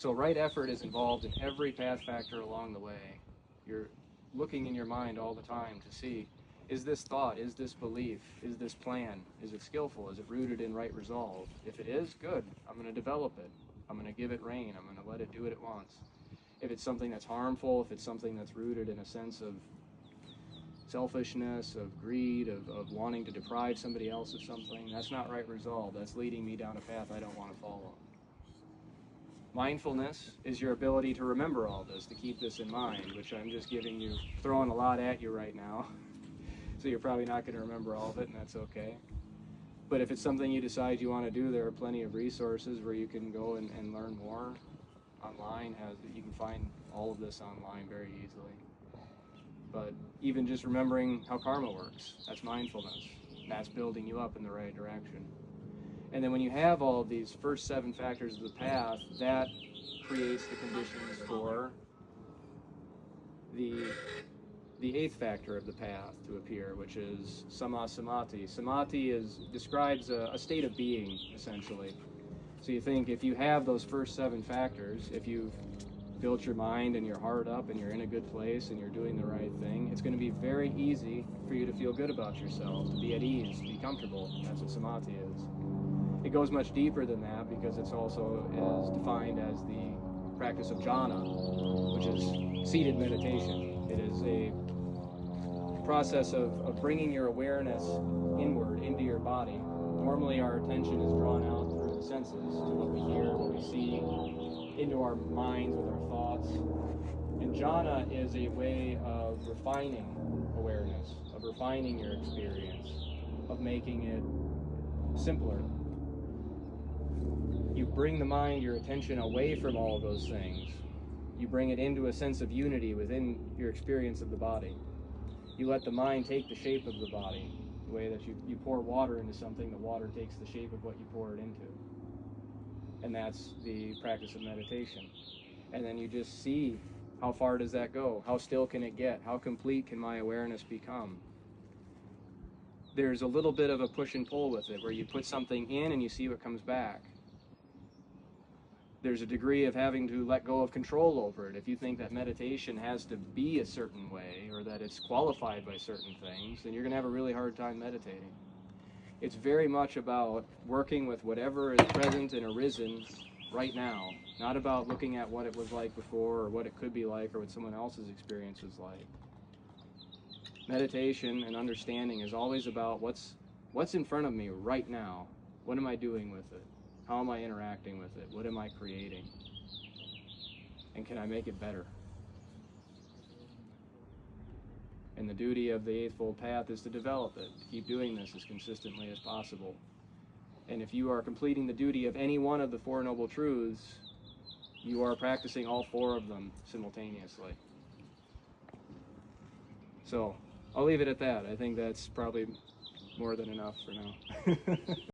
So right effort is involved in every path factor along the way. You're looking in your mind all the time to see, is this thought, is this belief, is this plan, is it skillful, is it rooted in right resolve? If it is, good, I'm going to develop it. I'm going to give it rein, I'm going to let it do what it wants. If it's something that's harmful, if it's something that's rooted in a sense of selfishness, of greed, of wanting to deprive somebody else of something, that's not right resolve. That's leading me down a path I don't want to follow. Mindfulness is your ability to remember all this, to keep this in mind, which I'm just giving you, throwing a lot at you right now. So you're probably not going to remember all of it, and that's okay. But if it's something you decide you want to do, there are plenty of resources where you can go and learn more online. You can find all of this online very easily. But even just remembering how karma works, that's mindfulness. That's building you up in the right direction. And then when you have all of these first 7 factors of the path, that creates the conditions for the 8th factor of the path to appear, which is Samma-Samadhi. Samadhi describes a state of being, essentially. So you think if you have those first 7 factors, if you've built your mind and your heart up and you're in a good place and you're doing the right thing, it's going to be very easy for you to feel good about yourself, to be at ease, to be comfortable. That's what Samadhi is. It goes much deeper than that because it's also is defined as the practice of jhana, which is seated meditation. It is a process of bringing your awareness inward into your body. Normally our attention is drawn out through the senses to what we hear, what we see, into our minds with our thoughts. And jhana is a way of refining awareness, of refining your experience, of making it simpler. You bring the mind, your attention away from all of those things. You bring it into a sense of unity within your experience of the body. You let the mind take the shape of the body. The way that you pour water into something, the water takes the shape of what you pour it into. And that's the practice of meditation. And then you just see, how far does that go? How still can it get? How complete can my awareness become? There's a little bit of a push and pull with it, where you put something in and you see what comes back. There's a degree of having to let go of control over it. If you think that meditation has to be a certain way, or that it's qualified by certain things, then you're going to have a really hard time meditating. It's very much about working with whatever is present and arisen right now, not about looking at what it was like before, or what it could be like, or what someone else's experience was like. Meditation and understanding is always about what's in front of me right now. What am I doing with it? How am I interacting with it? What am I creating? And can I make it better? And the duty of the Eightfold Path is to develop it, to keep doing this as consistently as possible. And if you are completing the duty of any one of the Four Noble Truths, you are practicing all 4 of them simultaneously. So I'll leave it at that. I think that's probably more than enough for now.